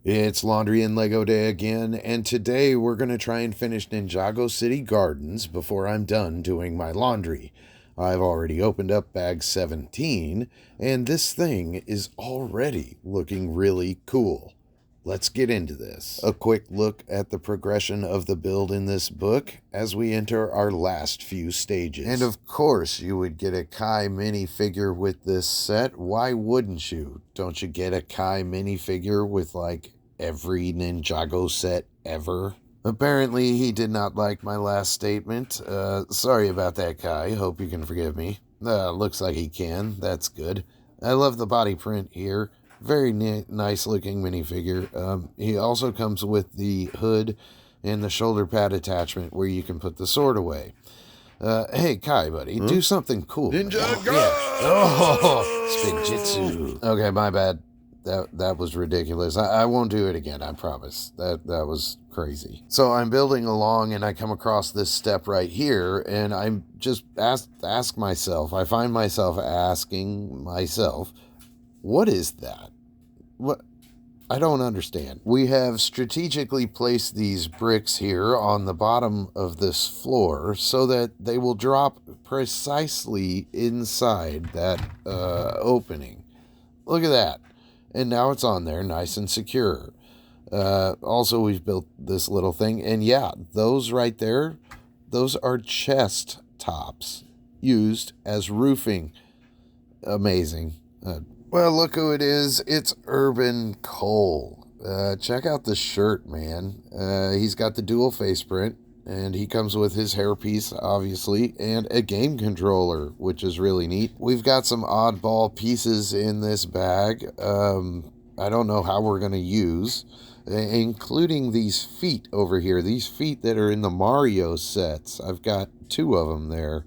It's Laundry and Lego Day again, and today we're going to try and finish Ninjago City Gardens before I'm done doing my laundry. I've already opened up bag 17, and this thing is already looking really cool. Let's get into this. A quick look at the progression of the build in this book as we enter our last few stages. And of course, you would get a Kai minifigure with this set. Why wouldn't you? Don't you get a Kai minifigure with like every Ninjago set ever? Apparently, he did not like my last statement. Sorry about that, Kai. Hope you can forgive me. Looks like he can. That's good. I love the body print here. Very nice looking minifigure. He also comes with the hood and the shoulder pad attachment where you can put the sword away. Hey, Kai, buddy, do something cool. Ninjago! Oh, Spinjitzu. Okay, my bad. That was ridiculous. I won't do it again, I promise. That was crazy. So I'm building along and I come across this step right here and I'm just ask myself, I find myself asking myself, what is that? What? I don't understand. We have strategically placed these bricks here on the bottom of this floor so that they will drop precisely inside that opening. Look at that. And now it's on there nice and secure. Also, we've built this little thing. And yeah, those right there, those are chest tops used as roofing. Amazing. Well, look who it is. It's Urban Cole. Check out the shirt, man. He's got the dual face print, and he comes with his hairpiece, obviously, and a game controller, which is really neat. We've got some oddball pieces in this bag. I don't know how we're going to use, including these feet over here. These feet that are in the Mario sets. I've got 2 of them there.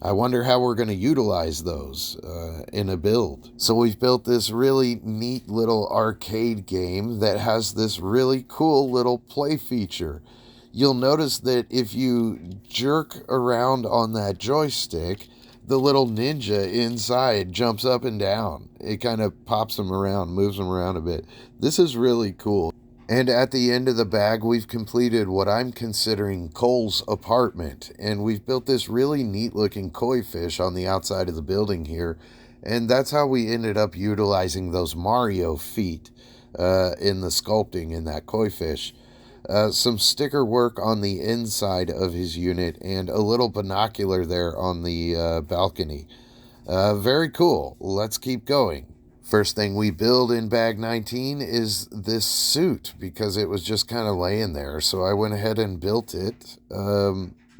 I wonder how we're going to utilize those in a build. So we've built this really neat little arcade game that has this really cool little play feature. You'll notice that if you jerk around on that joystick, the little ninja inside jumps up and down. It kind of pops them around, moves them around a bit. This is really cool. And at the end of the bag, we've completed what I'm considering Cole's apartment. And we've built this really neat looking koi fish on the outside of the building here. And that's how we ended up utilizing those Mario feet in the sculpting in that koi fish. Some sticker work on the inside of his unit and a little binocular there on the balcony. Very cool. Let's keep going. First thing we build in bag 19 is this suit because it was just kind of laying there. So I went ahead and built it.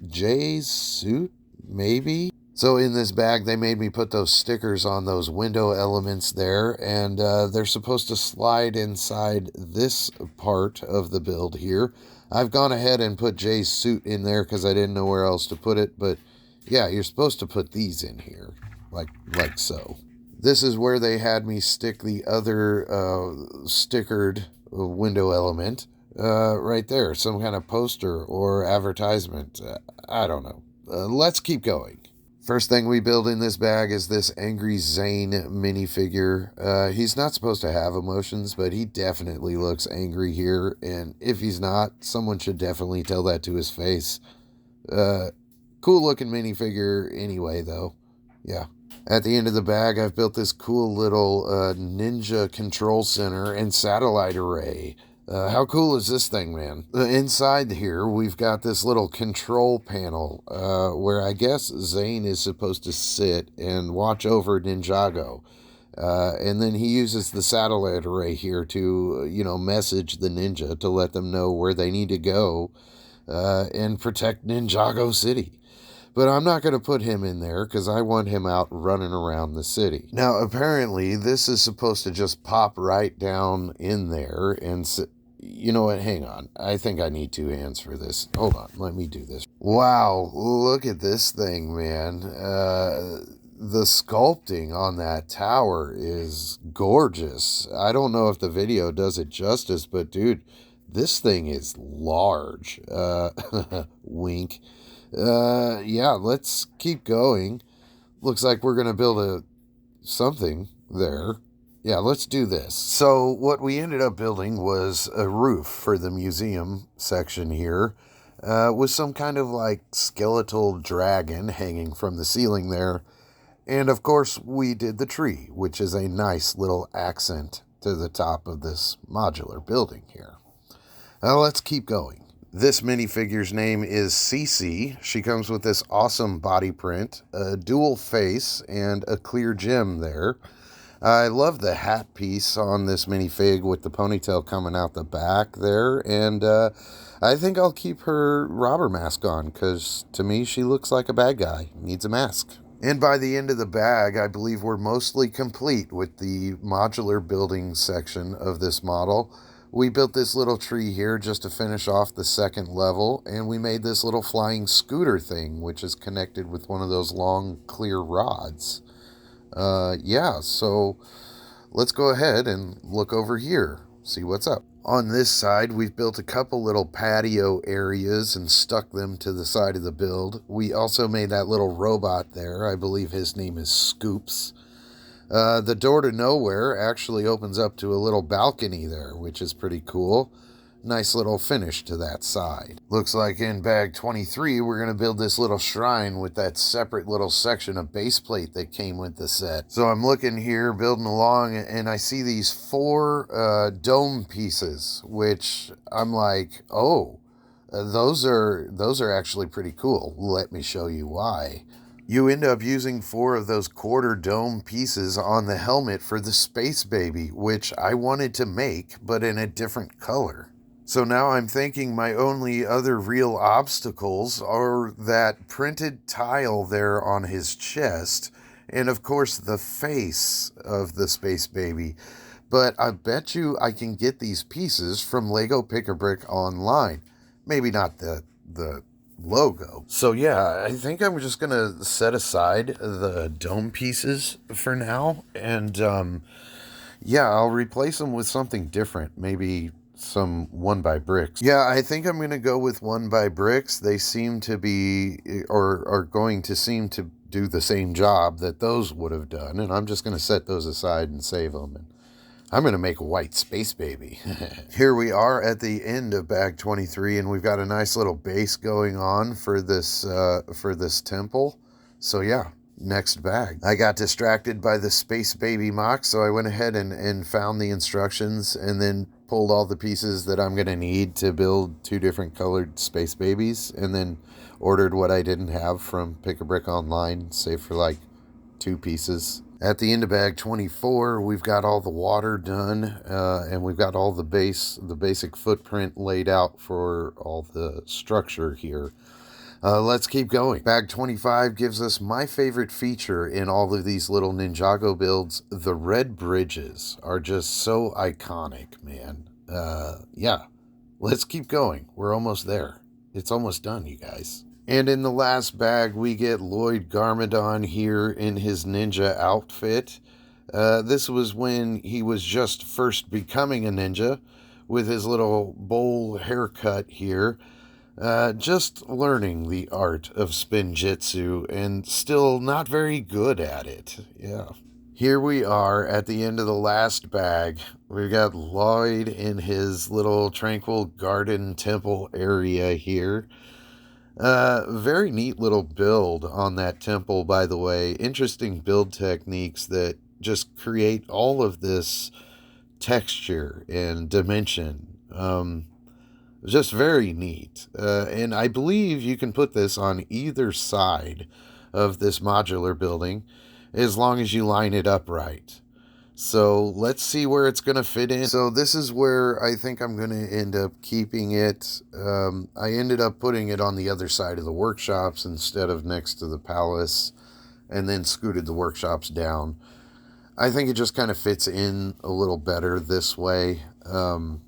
Jay's suit, maybe? So in this bag, they made me put those stickers on those window elements there. And they're supposed to slide inside this part of the build here. I've gone ahead and put Jay's suit in there because I didn't know where else to put it. But yeah, you're supposed to put these in here, like so. This is where they had me stick the other stickered window element right there. Some kind of poster or advertisement. I don't know. Let's keep going. First thing we build in this bag is this Angry Zane minifigure. He's not supposed to have emotions, but he definitely looks angry here. And if he's not, someone should definitely tell that to his face. Cool looking minifigure anyway, though. Yeah. At the end of the bag, I've built this cool little ninja control center and satellite array. How cool is this thing, man? Inside here, we've got this little control panel where I guess Zane is supposed to sit and watch over Ninjago. And then he uses the satellite array here to, message the ninja to let them know where they need to go and protect Ninjago City. But I'm not going to put him in there because I want him out running around the city. Now, apparently, this is supposed to just pop right down in there. And you know what? Hang on. I think I need 2 hands for this. Hold on. Let me do this. Wow. Look at this thing, man. The sculpting on that tower is gorgeous. I don't know if the video does it justice, but dude, this thing is large. Wink. Yeah, let's keep going. Looks like we're going to build something there. Yeah, let's do this. So, what we ended up building was a roof for the museum section here, with some kind of like skeletal dragon hanging from the ceiling there. And of course, we did the tree, which is a nice little accent to the top of this modular building here. Now, let's keep going. This minifigure's name is Cece. She comes with this awesome body print, a dual face, and a clear gem there. I love the hat piece on this minifig with the ponytail coming out the back there, and I think I'll keep her robber mask on, because to me she looks like a bad guy, needs a mask. And by the end of the bag, I believe we're mostly complete with the modular building section of this model. We built this little tree here just to finish off the second level, and we made this little flying scooter thing, which is connected with one of those long, clear rods. Yeah, so let's go ahead and look over here, see what's up. On this side, we've built a couple little patio areas and stuck them to the side of the build. We also made that little robot there. I believe his name is Scoops. The door to nowhere actually opens up to a little balcony there, which is pretty cool. Nice little finish to that side. Looks like in bag 23, we're going to build this little shrine with that separate little section of base plate that came with the set. So I'm looking here, building along, and I see these 4 dome pieces, which I'm like, oh, those are actually pretty cool. Let me show you why. You end up using 4 of those quarter dome pieces on the helmet for the Space Baby, which I wanted to make, but in a different color. So now I'm thinking my only other real obstacles are that printed tile there on his chest, and of course the face of the Space Baby. But I bet you I can get these pieces from Lego Pick-a-Brick online. Maybe not the logo. So yeah, I think I'm just gonna set aside the dome pieces for now, and yeah, I'll replace them with something different. Maybe some 1x bricks. Yeah, I think I'm gonna go with 1x bricks. They seem to be, or are going to seem to do the same job that those would have done, and I'm just gonna set those aside and save them. And I'm going to make a white Space Baby. Here we are at the end of bag 23, and we've got a nice little base going on for this temple. So yeah, next bag. I got distracted by the Space Baby mock, so I went ahead and found the instructions and then pulled all the pieces that I'm going to need to build 2 different colored Space Babies, and then ordered what I didn't have from Pick-a-Brick online, save for like 2 pieces. At the end of bag 24, we've got all the water done, and we've got all the basic footprint laid out for all the structure here. Let's keep going. Bag 25 gives us my favorite feature in all of these little Ninjago builds. The red bridges are just so iconic, man. Yeah, let's keep going. We're almost there. It's almost done, you guys. And in the last bag, we get Lloyd Garmadon here in his ninja outfit. This was when he was just first becoming a ninja, with his little bowl haircut here. Just learning the art of spinjitzu and still not very good at it. Yeah. Here we are at the end of the last bag. We've got Lloyd in his little tranquil garden temple area here. Very neat little build on that temple, by the way. Interesting build techniques that just create all of this texture and dimension. Just very neat. And I believe you can put this on either side of this modular building as long as you line it up right. So let's see where it's going to fit in. So this is where I think I'm going to end up keeping it. I ended up putting it on the other side of the workshops instead of next to the palace, and then scooted the workshops down. I think it just kind of fits in a little better this way. And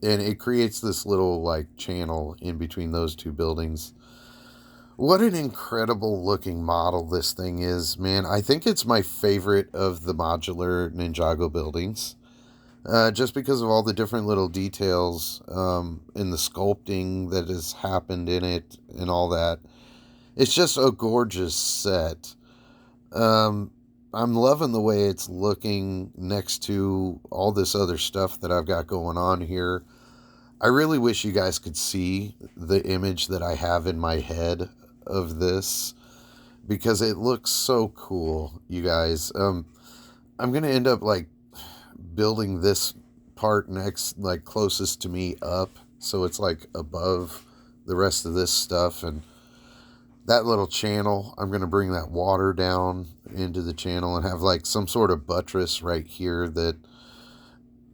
it creates this little like channel in between those 2 buildings. What an incredible looking model this thing is, man. I think it's my favorite of the modular Ninjago buildings. Just because of all the different little details in the sculpting that has happened in it and all that. It's just a gorgeous set. I'm loving the way it's looking next to all this other stuff that I've got going on here. I really wish you guys could see the image that I have in my head of this because it looks so cool, you guys. I'm gonna end up like building this part next, like closest to me up, so it's like above the rest of this stuff. And that little channel, I'm gonna bring that water down into the channel and have like some sort of buttress right here that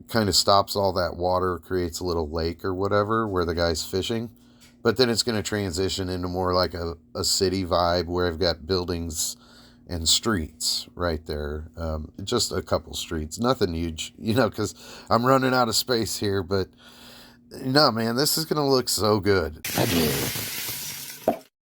kind of stops all that water, creates a little lake or whatever where the guy's fishing. But then it's going to transition into more like a city vibe where I've got buildings and streets right there. Just a couple streets, nothing huge, because I'm running out of space here. But no, man, this is going to look so good.